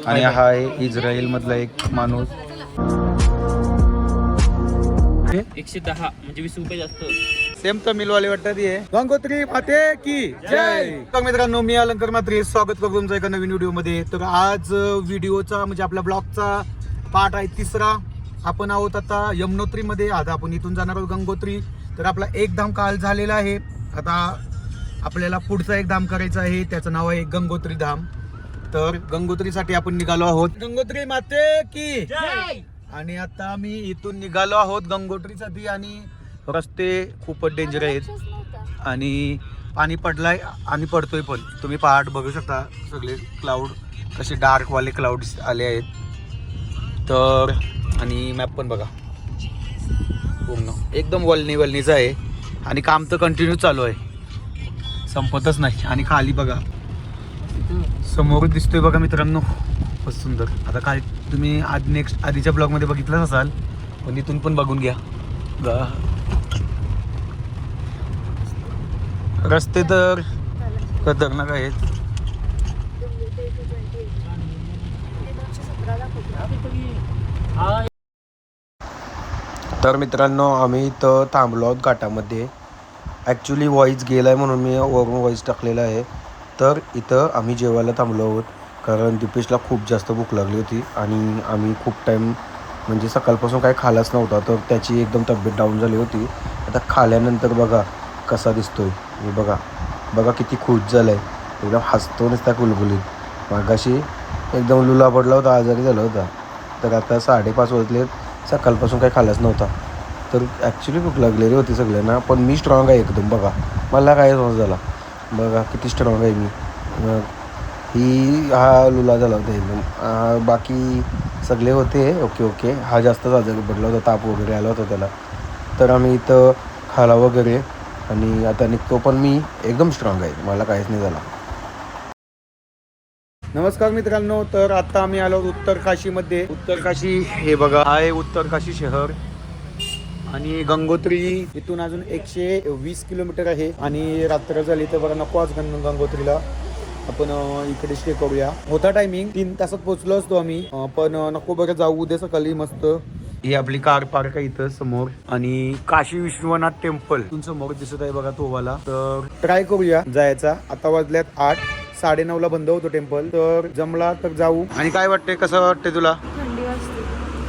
आणि हा आहे इस्रायल मधला एक माणूस. 110 म्हणजे 20 रुपये जास्त. सेम तमिळवाले वाटतात हे. गंगोत्री माते की जय. तर मित्रांनो, मी अलंकार मात्रे स्वागत करतो तुमचं एका नवीन व्हिडिओ मध्ये. तर आज व्हिडिओचा म्हणजे आपल्या ब्लॉगचा पार्ट आहे 3रा. आपण आहोत आता यमुनोत्री मध्ये. आता आपण इथून जाणार आहोत गंगोत्री. तर आपला एक धाम काल झालेला आहे. आता आपल्याला पुढचा एक धाम करायचा आहे, त्याचं नाव आहे गंगोत्री धाम. तर गंगोत्रीसाठी आपण निघालो आहोत. गंगोत्री माते की जय. आणि आता आम्ही इथून निघालो आहोत गंगोत्रीसाठी. आणि रस्ते खूपच डेंजर आहेत आणि पाणी पडलाय आणि पडतोय पण. तुम्ही पहाट बघू शकता, सगळे क्लाउड कसे डार्क वाले क्लाउड आले आहेत. तर आणि मॅप पण बघा, पूर्ण एकदम वल्लीचा आहे आणि काम तर कंटिन्यू चालू आहे, संपतच नाही. आणि खाली बघा, समोर दिसतोय बघा मित्रांनो, खूपच सुंदर. आता काय तुम्ही आधीच्या ब्लॉगमध्ये बघितलंच असाल, पण इथून पण बघून घ्या. रस्ते तर खतरनाक आहेत. तर मित्रांनो, आम्ही इथं थांबलो आहोत घाटामध्ये. ॲक्च्युली व्हॉईस गेला आहे म्हणून मी वरून व्हॉईस टाकलेला आहे. तर इथं आम्ही जेवायला थांबलो आहोत, कारण दीपेशला खूप जास्त भूक लागली होती आणि आम्ही खूप टाईम म्हणजे सकाळपासून काही खालाच नव्हता. तर त्याची एकदम तब्येत डाऊन झाली होती. आता खाल्यानंतर बघा कसा दिसतोय, हे बघा किती खुश झाला आहे, एकदम हसतो नसता कुलकुलीत. मागाशी एकदम लुला पडला होता, आजारी झाला होता. तर आता 5:30 वाजले, सकाळपासून काही खालाच नव्हता. तर ॲक्च्युली भूक लागलेली होती सगळ्यांना, पण मी स्ट्रॉंग आहे एकदम. बघा मला काय समज झाला, बघा किती स्ट्रॉंग आहे मी. हा लुला झाला होता एकदम. बाकी सगळे होते ओके. हा जास्तच आजारी पडला होता, ताप वगैरे आला होता त्याला. तर आम्ही इथं खाला वगैरे आणि आता निघतो, पण मी एकदम स्ट्रॉंग आहे, मला काहीच नाही झाला. नमस्कार मित्रांनो, तर आता आम्ही आलो उत्तर काशीमध्ये. उत्तर काशी हे बघा आहे उत्तर काशी शहर. आणि गंगोत्री इथून अजून 120 किलोमीटर आहे. आणि रात्र झाली तर बघा नको आज गंगोत्रीला आपण इकडे स्टे करूया. होता टायमिंग 3 तासात पोहोचलो असतो आम्ही, पण नको बरं जाऊ उद्या सकाळी मस्त. ही आपली कार पार्क आहे इथं समोर. आणि काशी विश्वनाथ टेम्पल समोर दिसत आहे बघा तो वाला. तर ट्राय करूया जायचा. आता वाजल्यात 8, 9:30ला बंद होतो टेम्पल. तर जमला तर जाऊ. आणि काय वाटतंय, कसं वाटतंय तुला?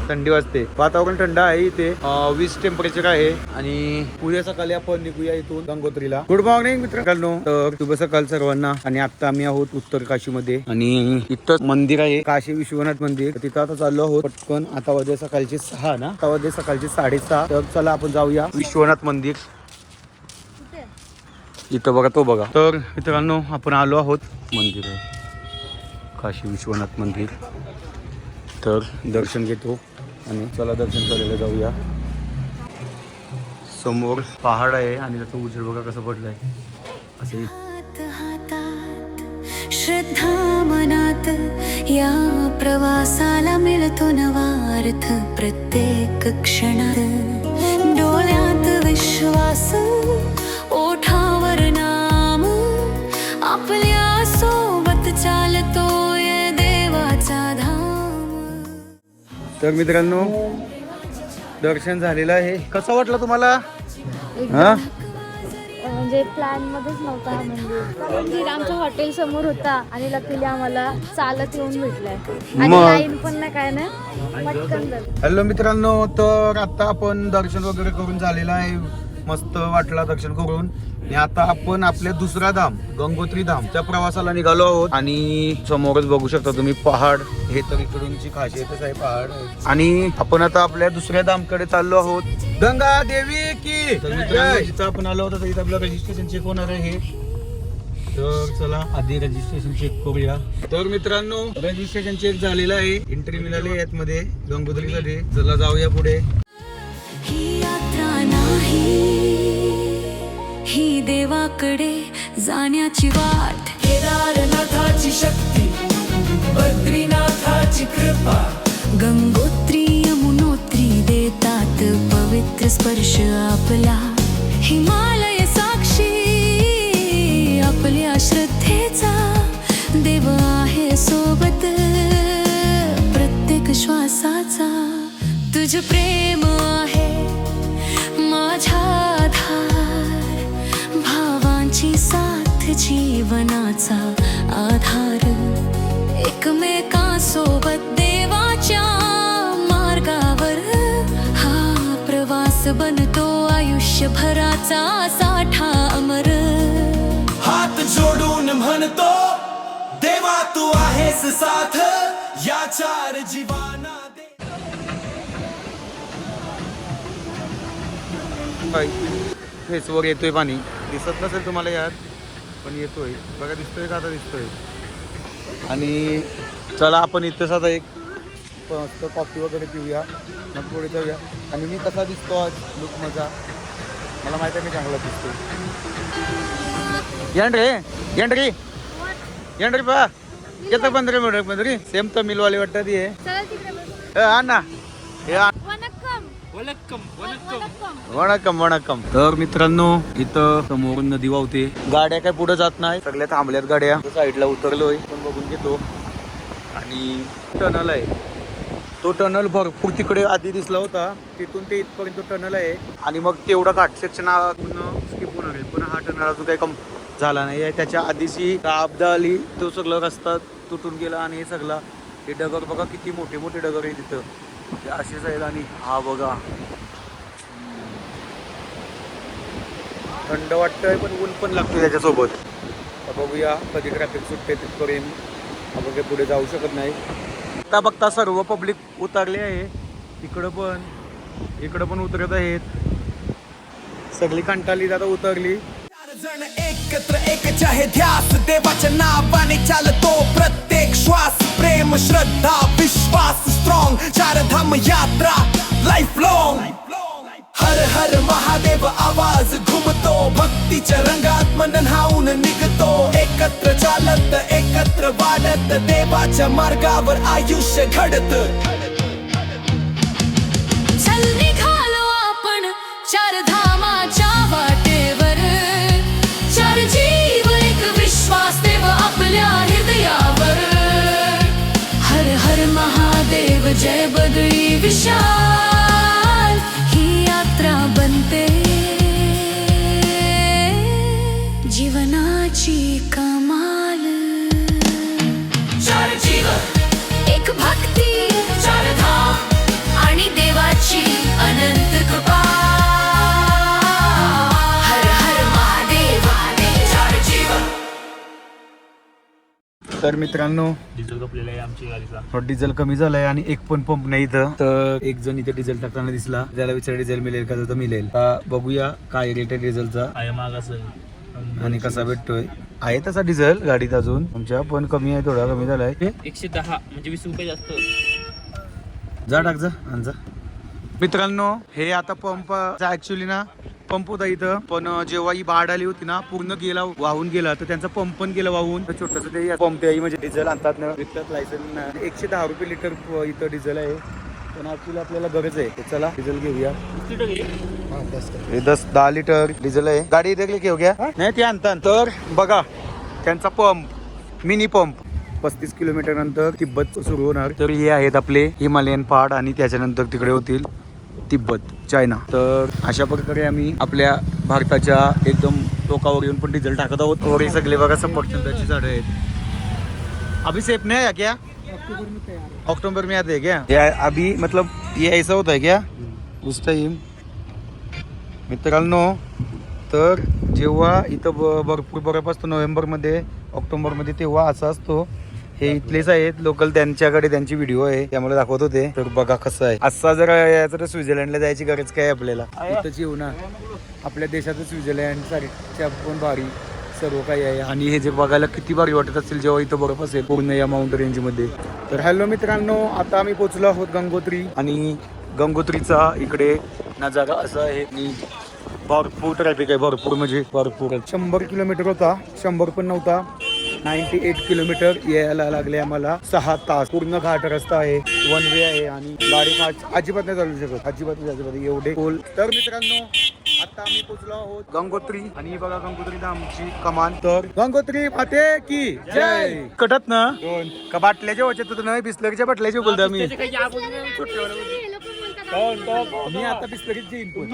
थंडी वाजते, वातावरण थंड आहे इथे. 20 टेम्परेचर आहे. आणि उद्या सकाळी आपण निघूया इथून गंगोत्रीला. गुड मॉर्निंग मित्रांनो, तर शुभ सकाळ सर्वांना. आणि आता आम्ही आहोत उत्तर काशी मध्ये. आणि इथं मंदिर आहे काशी विश्वनाथ मंदिर. तिथं आता चाललो आहोत पटकन. आता वाजले सकाळचे 6 ना, आता वाजले सकाळचे 6:30. तर चला आपण जाऊया विश्वनाथ मंदिर. इथं बघा तो बघा. तर मित्रांनो, आपण आलो आहोत, मंदिर आहे काशी विश्वनाथ मंदिर. तर दर्शन घेतो आणि चला दर्शन करायला जाऊया. समोर पहाड आहे आणि त्याचं उजेड बघा कसं पडलंय असे. श्रद्धा मनात या प्रवासाला मिळतो नवार्थ. प्रत्येक क्षणात डोळ्यात विश्वास, ओठावर नाम, आपल्या सोबत चालतोय देवाचा धाम. तर मित्रांनो, दर्शन झालेलं आहे. कसं वाटलं तुम्हाला? म्हणजे प्लॅन मध्येच नव्हता मंदिर आमच्या हॉटेल समोर होता आणि लकीली आम्हाला चालत येऊन भेटलाय. आणि लाईन पण नाही, काय नाही, पटकन झालं. हॅलो मित्रांनो, तर आता आपण दर्शन वगैरे करून झालेलं आहे. मस्त वाटला दर्शन करून. आणि आता आपण आपल्या दुसरा धाम गंगोत्री धामच्या प्रवासाला निघालो आहोत. आणि समोरच बघू शकता तुम्ही पहाड. हे तर इकडूनची खासियतच आहे पहाड. आणि आपण आता आपल्या दुसऱ्या धामकडे चाललो आहोत, गंगा देवी की. तर मित्रांनो, जिथं आपण आलो होतो तिथं आपलं रजिस्ट्रेशन चेक होणार आहे. तर चला आधी रजिस्ट्रेशन चेक करूया. तर मित्रांनो, रजिस्ट्रेशन चेक झालेलं आहे, एंट्री मिळाली यामध्ये गंगोत्रीसाठी. चला जाऊया पुढे. ही यात्रा नाही, ही देवाकडे जाण्याची वाट. केदारनाथाची शक्ती, बद्रीनाथाची कृपा, गंगोत्री यमुनोत्री देतात पवित्र स्पर्श आपला. हिमालय साक्षी आपल्या श्रद्धेचा देव आहे सोबत. जीवनाचा आधार एकमेकांसोबत देवाच्या मार्गावर हा प्रवास बनतो आयुष्यभराचा साठा अमर हात जोडून म्हणतो देवा तू आहेस साथ या चार जीवाना दे फेसवर येतोय पाणी दिसत नसेल तुम्हाला यात पण येतोय बघा दिसतोय का आता दिसतोय आणि चला आपण इथंच आता एक मस्त कॉफी वगैरे पिऊया मग पुढे जाऊया आणि मी कसा दिसतो आज लुक माझा मला माहिती आहे मी चांगला दिसतो येंड्री पा येतं 15 मिनिट सेम तमिळवाले वाटतं ती आहे चला तिकडे अण्णा हे वणक्कम वणक्कम तर मित्रांनो इथं समोरून नदी वाहते गाड्या काय पुढे जात नाही सगळ्या थांबल्यात गाड्या साईडला उतरलोय पण बघून घेतो आणि टनल आहे तो टनल भरपूर तिकडे आधी दिसला होता तिथून ते इथपर्यंत टनल आहे आणि मग तेवढा घाट सेक्शन स्किप होणार आहे पण हा टनल अजून काही कम झाला नाही त्याच्या आधीची आपदा आली तो सगळा रस्ता तुटून गेला आणि हे सगळा हे डगर बघा किती मोठे मोठे डगर आहे तिथं ते असेच आहेत आणि हा बघा थंड वाटतंय पण ऊन पण लागतोय त्याच्यासोबत बघूया कधी ट्रॅफिक सुटते तिथपर्यंत आपण काही पुढे जाऊ शकत नाही बघता बघता सर्व पब्लिक उतरले आहे इकडं पण उतरत आहेत सगळी कंटाळली आता उतरली जण एकत्र एकच्या हे ध्यास देवाच्या नावाने चालतो प्रत्येक श्वास प्रेम श्रद्धा विश्वास स्ट्रॉंग चारधाम यात्रा लाईफ लॉंग हर हर महादेव आवाज घुमतो भक्तीच्या रंगात मन न्हाऊन निघतो एकत्र चालत एकत्र वाढत देवाच्या मार्गावर आयुष्य घडत चल निघालो आपण चार धामाच्या वाटेवर चार जीव एक विश्वास देव आपल्या हृदयावर हर हर महादेव जय बदळी विशाल ही यात्रा बनते जीवनाची कमाल चार जीव एक भक्ती चार धाम आणि देवाची अनंत कृपा हर हर महादेव चार जीव तर मित्रांनो डिझेल कपलेला आहे आमची गाडीचा डिझेल कमी झालाय आणि एक पण पंप नाही इथं तर एक जण इथे डिझेल टाकताना दिसला त्याला विचार डिझेल मिळेल का तर मिळेल आता बघूया काय रेट आहे डिझेलचा आहे माग असेल आणि कसा भेटतोय आहे तसा डिझेल गाडीत अजून आमच्या पण कमी आहे थोडा कमी झालाय 110 म्हणजे 20 रुपये जास्त जा टाक जा आणि जा मित्रांनो हे आता पंप ऍक्च्युली ना पंप होता इथं पण जेव्हा ही बाढ आली होती ना पूर्ण गेला वाहून गेला तर त्यांचा पंप पण गेला वाहून छोटस ते पंप आहे म्हणजे डिझेल आणतात ना विकतात लायसन 110 रुपये लिटर इथं डिझेल आहे पण ऍक्च्युली आपल्याला गरज आहे तर चला डिझेल घेऊया हे 10 लिटर डिझेल आहे गाडी देखील घेऊ घ्या नाही ते आणतात तर बघा त्यांचा पंप मिनी पंप 35 किलोमीटर नंतर तिब्बत सुरू होणार तर हे आहेत आपले हिमालयन पहाड आणि त्याच्यानंतर तिकडे होतील तिब्बत चायना तर अशा प्रकारे आम्ही आपल्या भारताच्या एकदम टोकावर येऊन पण डिझेल टाकत आहोत और हे सगळे बघा सफरचंदाची झाडं आहेत अभी सेफ नहीं है क्या अक्टूबर में आते हैं क्या या अभी मतलब ये ऐसा होता है क्या उस टाइम मित्रांनो तर जेव्हा इथं भरपूर बर्फ असतो नोव्हेंबरमध्ये ऑक्टोबरमध्ये तेव्हा असा असतो हे इथलेच आहेत लोकल त्यांच्याकडे त्यांची व्हिडिओ आहे त्यामुळे दाखवत होते तर बघा कसं आहे असा जर याचं तर स्वित्झर्लंडला जायची गरज काय आपल्याला इथंच येऊ ना आपल्या देशातच स्वित्झर्लंड सारख्या पण भारी सर्व काही आहे आणि हे जे बघायला किती भारी वाटत असेल जेव्हा इथं बर्फ असेल पूर्ण या माउंट रेंज मध्ये तर हॅलो मित्रांनो आता आम्ही पोहोचलो आहोत गंगोत्री आणि गंगोत्रीचा इकडे नजारा असा आहे आणि भरपूर ट्रॅफिक आहे भरपूर म्हणजे भरपूर 100 किलोमीटर होता 100 पण नव्हता 98 किलोमीटर यायला लागले आम्हाला 6 तास पूर्ण घाट रस्ता आहे 1 वे आहे आणि गाडी अजिबात नाही चालू शकत अजिबात एवढे खोल तर मित्रांनो आता आम्ही पोहोचलो आहोत गंगोत्री आणि बघा गंगोत्री आमची कमान तर गंगोत्री माते की जय कटत ना का बाटल्याच्या वचत नाही बिस्लरीच्या बाटल्याचे बोलतो मी आता बिस्लरीत येईन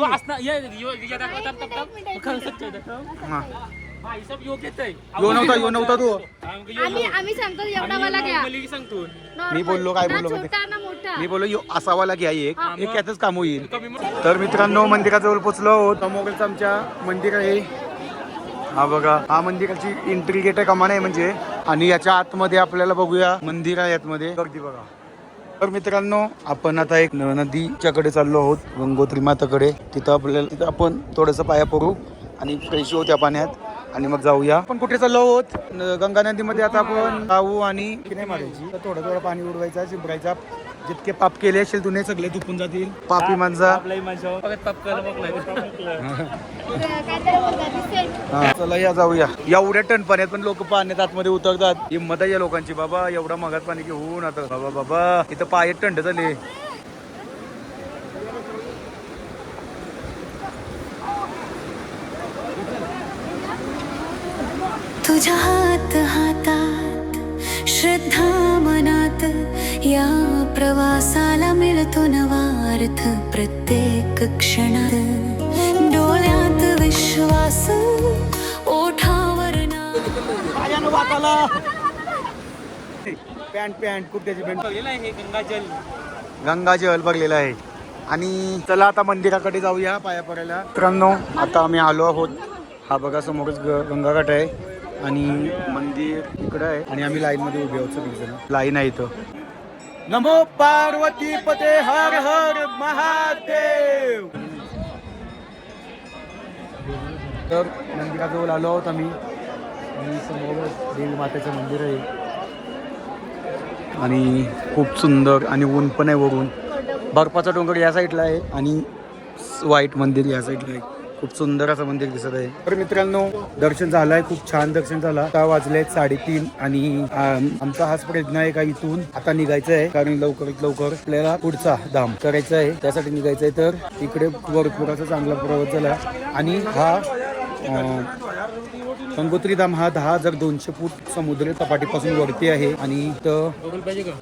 यो नव्हता तू. आम्ही सांगतो एवढा वाला घ्या. सांगतो मी बोललो काय ना बोललो छोटा ना मोठा. मी बोललो असावाला घ्या एक यातच काम होईल. तर मित्रांनो मंदिराजवळ पोचलो आहोत. समोरच आमच्या मंदिर आहे. हा बघा, हा मंदिराची एंट्री गेट आहे, कमान आहे म्हणजे. आणि याच्या आतमध्ये आपल्याला बघूया मंदिर आहे आतमध्ये. गर्दी बघा. तर मित्रांनो आपण आता एक नदीच्या कडे चाललो आहोत, गंगोत्री माताकडे. तिथं आपण थोडंसं पाया पडू आणि फ्रेश होऊ त्या पाण्यात आणि मग जाऊया. आपण कुठे चाललो आहोत? गंगा नदीमध्ये आता आपण जाऊ आणि नाही मारायची, तर थोडं पाणी उडवायचा, शिंपरायचा. जितके पाप केले असेल तुने सगळे धुपून जातील. पापी माणसा चला या जाऊया. एवढ्या टन पाण्यात पण लोक पाण्यात आतमध्ये उतरतात. हिंमत आहे या लोकांची बाबा. एवढा मगात पाणी घेऊन आता बाबा इथं पाय थंड झाले. तुझ्या हात हातात श्रद्धा मनात या प्रवासाला मिळतो नवार्थ प्रत्येक क्षणात डोळ्यात विश्वास ओठावर पॅन्ट कुठल्याची पॅन्ट गंगाजल भरलेला आहे. आणि चला आता मंदिराकडे जाऊया पाया पडायला. मित्रांनो आता आम्ही आलो आहोत. हा बघा समोरच गंगाघाट आहे आणि मंदिर इकडं आहे आणि आम्ही लाईन मध्ये उभे आहोत सगळेजण. लाईन आहे इथं. नमो पार्वती पते हर हर महादेव. तर मंदिराजवळ आलो आहोत आम्ही. आणि समोरच देवी मातेचं मंदिर आहे आणि खूप सुंदर आणि ऊन पण आहे वरून. बर्फाचा डोंगर या साईडला आहे आणि व्हाईट मंदिर या साईडला आहे. खूप सुंदर असं मंदिर दिसत आहे. तर मित्रांनो दर्शन झालंय, खूप छान दर्शन झालं. आता वाजले 3:30 आणि आमचा हाच प्रयत्न आहे का इथून आता निघायचं आहे, कारण लवकरात लवकर आपल्याला पुढचा धाम करायचा आहे, त्यासाठी निघायचं आहे. तर इकडे भरपूर असा चांगला प्रवास झाला आणि हा गंगोत्री धाम हा 10,200 फूट समुद्र सपाटीपासून वरती आहे. आणि इथं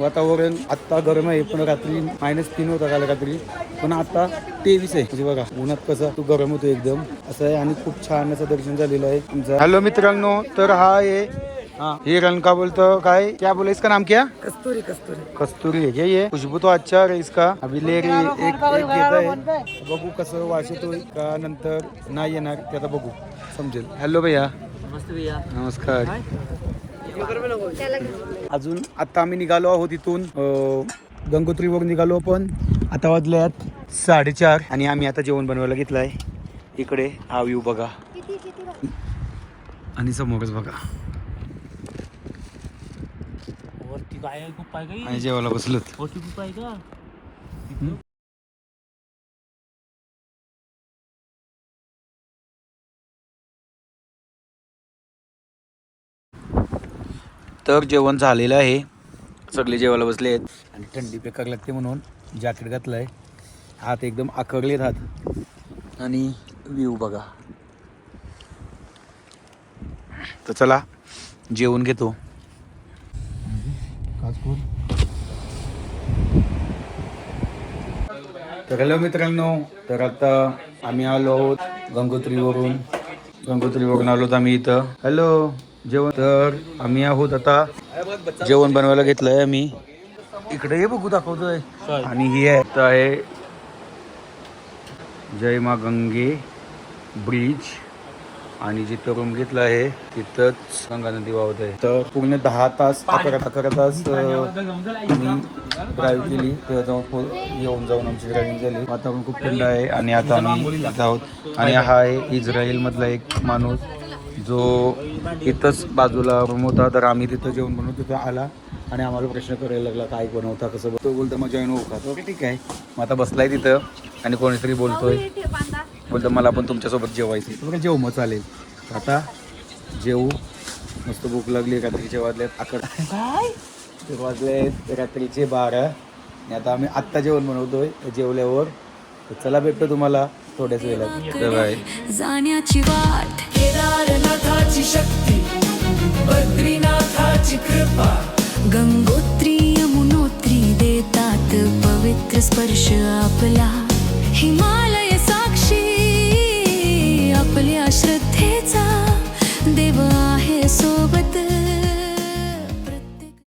वातावरण आत्ता गरम आहे, पण रात्री -3 होता काल रात्री, पण आता 23 आहे. म्हणजे बघा उन्हात कसं तू गरम होतो एकदम असं आहे. आणि खूप छान असं दर्शन झालेलं आहे आमचं. हॅलो मित्रांनो, तर हा आहे ये रन का बोलतो क्या बोले इसका नाम क्या? कस्तुरी है क्या ये? खुशबू तो अच्छा है इसका. अभी ले रही एक घेत आहे, बघू कसं वास येतोय का नंतर नाही येणार ते आता बघू समजेल. हॅलो भैया. नमस्कार. अजून आता आम्ही निघालो आहोत इथून गंगोत्रीवर निघालो, पण आता वाजल्यात 4:30 आणि आम्ही आता जेवण बनवायला घेतलंय. इकडे हा व्ह्यू बघा आणि समोरच बघा आणि जेवायला बसलो. तर जेवण झालेलं आहे, सगळे जेवायला बसले आहेत आणि थंडी बेकार लागते म्हणून जॅकेट घातलं आहे. हात एकदम आखडलेत हात आणि व्ह्यू बघा. तर चला जेवण घेतो. तर हॅलो मित्रांनो, तर आता आम्ही आलो आहोत गंगोत्रीवरून आलो होतो आम्ही इथं. हॅलो जेवण. तर आम्ही आहोत आता जेवण बनवायला घेतलंय आम्ही. इकडे हे बघू दाखवतोय आणि ही आहे जय मा गंगे ब्रिज आणि जिथं रूम घेतलं आहे तिथंच गंगा नदी वाहत आहे. तर पूर्ण 10 तास 11 तास मी ड्राईव्ह केली. येऊन जाऊन आमची ड्रायव्हिंग झाली. वातावरण खूप थंड आहे आणि आता आम्ही इथं आहोत. आणि हा आहे इस्रायल मधला एक माणूस जो इथंच बाजूला रूम होता. तर आम्ही तिथं जेवण बनवून तिथं आला आणि आम्हाला प्रश्न करायला लागला काय बनवता कसं. तो बोलतो मग जॉईन होऊ का? तो ठीक आहे. मग आता बसलाय तिथं आणि कोणीतरी बोलतोय, बोलतो मला पण तुमच्यासोबत जेवायचं. बघा जेव मग चालेल. आता जेवू, मस्त भूक लागली. रात्रीचे वाजलेत 11 वाजले रात्रीचे 12 आणि आता आम्ही आत्ता जेवण बनवतोय. जेवल्यावर चला भेटतो तुम्हाला थोड्याच वेळात. जाण्याची वाट केदारनाथाची शक्ती बद्रीनाथाची कृपा गंगोत्री यमुनोत्री देतात पवित्र स्पर्श आपला. हिमालय साक्षी आपल्या श्रद्धेचा सोबत